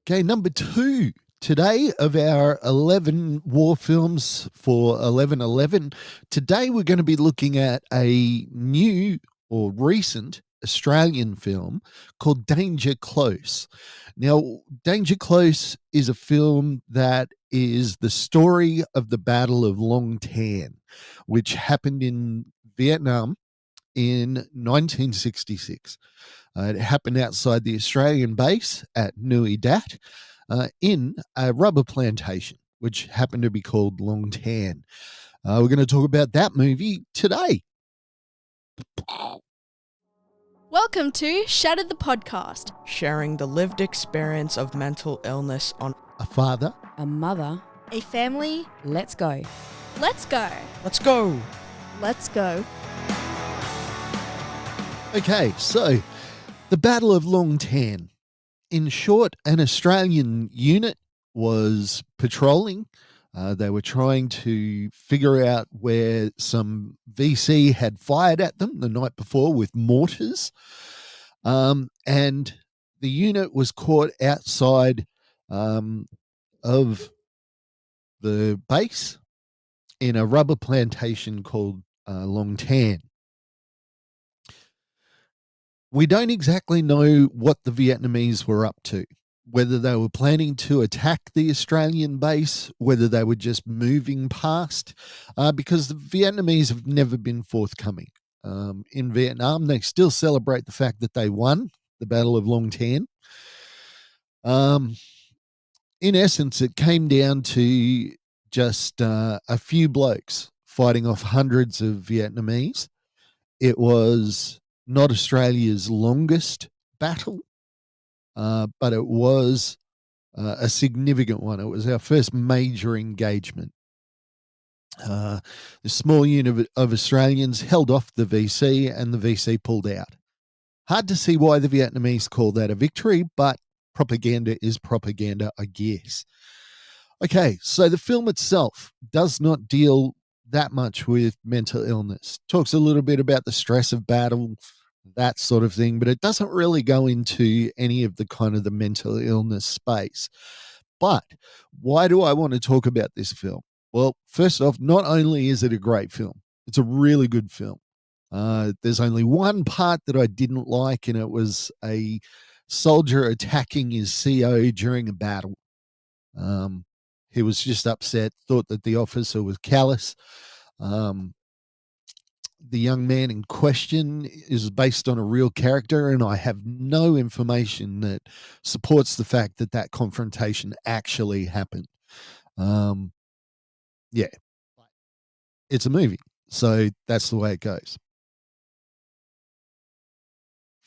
Okay, number 2 today of our 11 war films for 11/11. Today we're going to be looking at a new or recent Australian film called Danger Close. Now, Danger Close is a film that is the story of the Battle of Long Tan, which happened in Vietnam in 1966. It happened outside the Australian base at Nui Dat in a rubber plantation, which happened to be called Long Tan. We're going to talk about that movie today. Welcome to Shattered the Podcast, sharing the lived experience of mental illness on A father, a mother. a family. Let's go. Let's go. Let's go. Let's go. Okay, so the Battle of Long Tan. In short, an Australian unit was patrolling. They were trying to figure out where some VC had fired at them the night before with mortars. And the unit was caught outside of the base in a rubber plantation called Long Tan. We don't exactly know what the Vietnamese were up to, whether they were planning to attack the Australian base, whether they were just moving past, because the Vietnamese have never been forthcoming. In Vietnam, they still celebrate the fact that they won the Battle of Long Tan. In essence, it came down to just a few blokes fighting off hundreds of Vietnamese. It was not Australia's longest battle, but it was a significant one. It was our first major engagement. The small unit of Australians held off the VC, and the VC pulled out. Hard to see why the Vietnamese called that a victory, but propaganda is propaganda, I guess. Okay, so the film itself does not deal that much with mental illness. Talks a little bit about the stress of battle, that sort of thing, but it doesn't really go into any of the kind of the mental illness space. But why do I want to talk about this film? Well, first off, not only is it a great film, it's a really good film. There's only one part that I didn't like, and it was a soldier attacking his CO during a battle. He was just upset, thought that the officer was callous. The young man in question is based on a real character, and I have no information that supports the fact that that confrontation actually happened. Yeah, it's a movie, so that's the way it goes.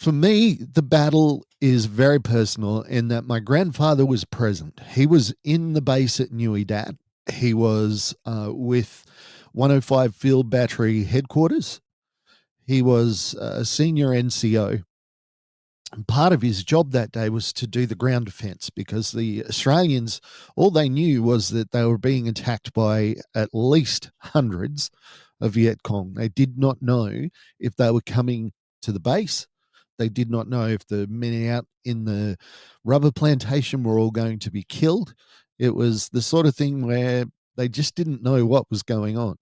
For me, the battle is very personal in that my grandfather was present. He was in the base at Nui Dat. He was with 105 Field Battery Headquarters. He was a senior NCO. And part of his job that day was to do the ground defense, because the Australians, all they knew was that they were being attacked by at least hundreds of Viet Cong. They did not know if they were coming to the base. They did not know if the men out in the rubber plantation were all going to be killed. It was the sort of thing where they just didn't know what was going on.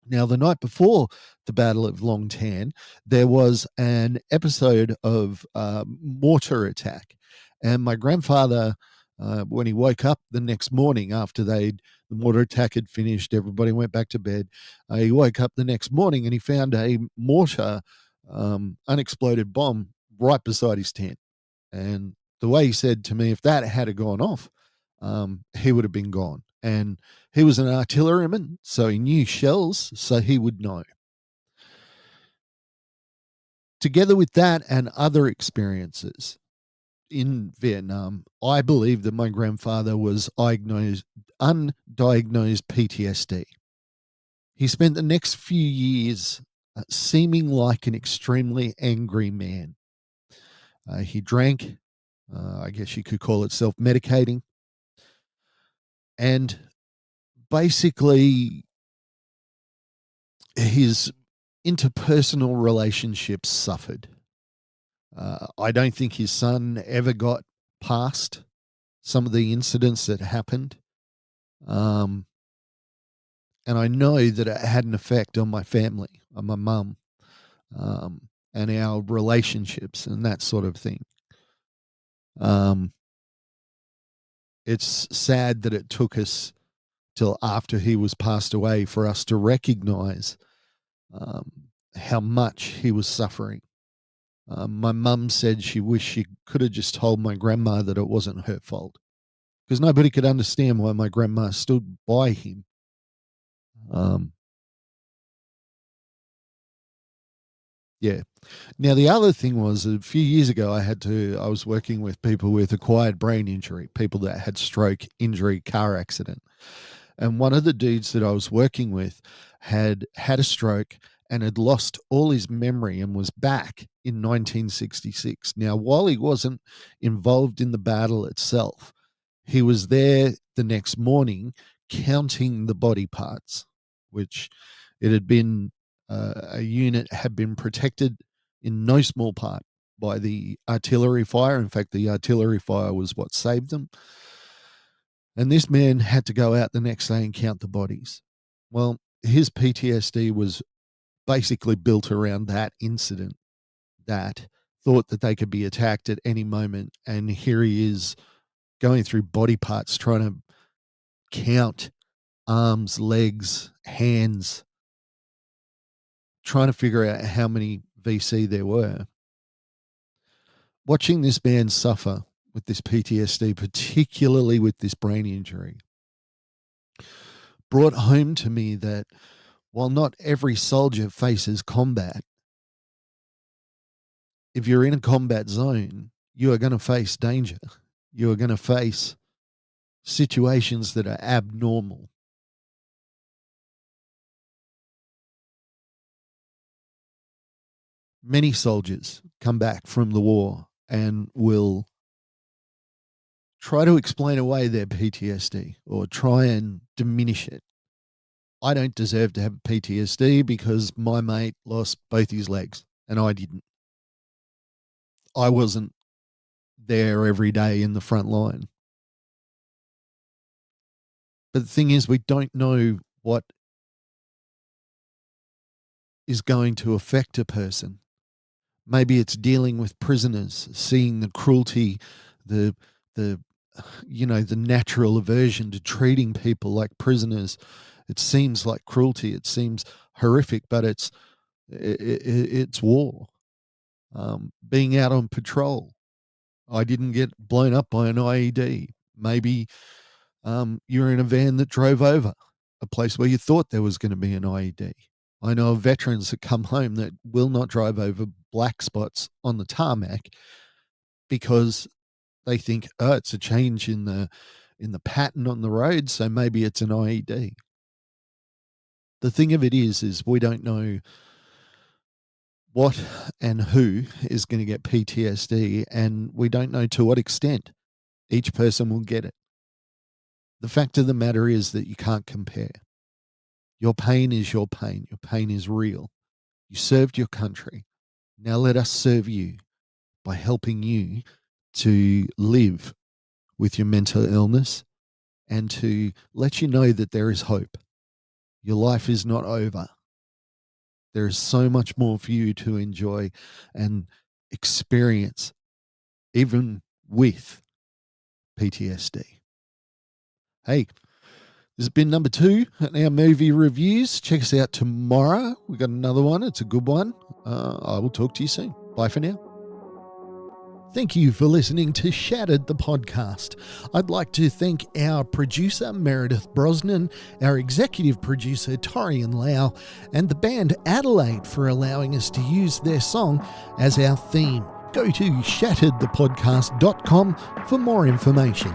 Now, the night before the Battle of Long Tan, there was an episode of mortar attack. And my grandfather, when he woke up the next morning after the mortar attack had finished, everybody went back to bed. He woke up the next morning and he found a mortar unexploded bomb right beside his tent. And the way he said to me, if that had gone off, he would have been gone. And he was an artilleryman, so he knew shells, so he would know. Together with that and other experiences in Vietnam, I believe that my grandfather was undiagnosed PTSD. He spent the next few years seeming like an extremely angry man. He drank, I guess you could call it self-medicating. And basically, his interpersonal relationships suffered. I don't think his son ever got past some of the incidents that happened. And I know that it had an effect on my family, on my mum, and our relationships and that sort of thing. It's sad that it took us till after he was passed away for us to recognize how much he was suffering. My mum said she wished she could have just told my grandma that it wasn't her fault, because nobody could understand why my grandma stood by him. Yeah. Now, the other thing was a few years ago, I was working with people with acquired brain injury, people that had stroke, injury, car accident. And one of the dudes that I was working with had had a stroke and had lost all his memory and was back in 1966. Now, while he wasn't involved in the battle itself, he was there the next morning counting the body parts, which it had been a unit had been protected in no small part by the artillery fire. In fact, the artillery fire was what saved them. And this man had to go out the next day and count the bodies. Well, his PTSD was basically built around that incident, that thought that they could be attacked at any moment. And here he is going through body parts, trying to count arms, legs, hands, trying to figure out how many VC there were. Watching this man suffer with this PTSD, particularly with this brain injury, brought home to me that while not every soldier faces combat, if you're in a combat zone, you are going to face danger. You are going to face situations that are abnormal. Many soldiers come back from the war and will try to explain away their PTSD or try and diminish it. I don't deserve to have PTSD because my mate lost both his legs and I didn't. I wasn't there every day in the front line. But the thing is, we don't know what is going to affect a person. Maybe it's dealing with prisoners, seeing the cruelty, the the natural aversion to treating people like prisoners. It seems like cruelty. It seems horrific, but it's war. Being out on patrol, I didn't get blown up by an IED. Maybe you're in a van that drove over a place where you thought there was going to be an IED. I know of veterans that come home that will not drive over black spots on the tarmac because they think, oh, it's a change in the pattern on the road, so maybe it's an IED. The thing of it is we don't know what and who is going to get PTSD, and we don't know to what extent each person will get it. The fact of the matter is that you can't compare. Your pain is your pain. Your pain is real. You served your country. Now let us serve you by helping you to live with your mental illness and to let you know that there is hope. Your life is not over. There is so much more for you to enjoy and experience, even with PTSD. Hey, this has been number 2 at our movie reviews. Check us out tomorrow. We got another one. It's a good one. I will talk to you soon. Bye for now. Thank you for listening to Shattered the podcast. I'd like to thank our producer, Meredith Brosnan, our executive producer, Torian Lau, and the band Adelaide for allowing us to use their song as our theme. Go to shatteredthepodcast.com for more information.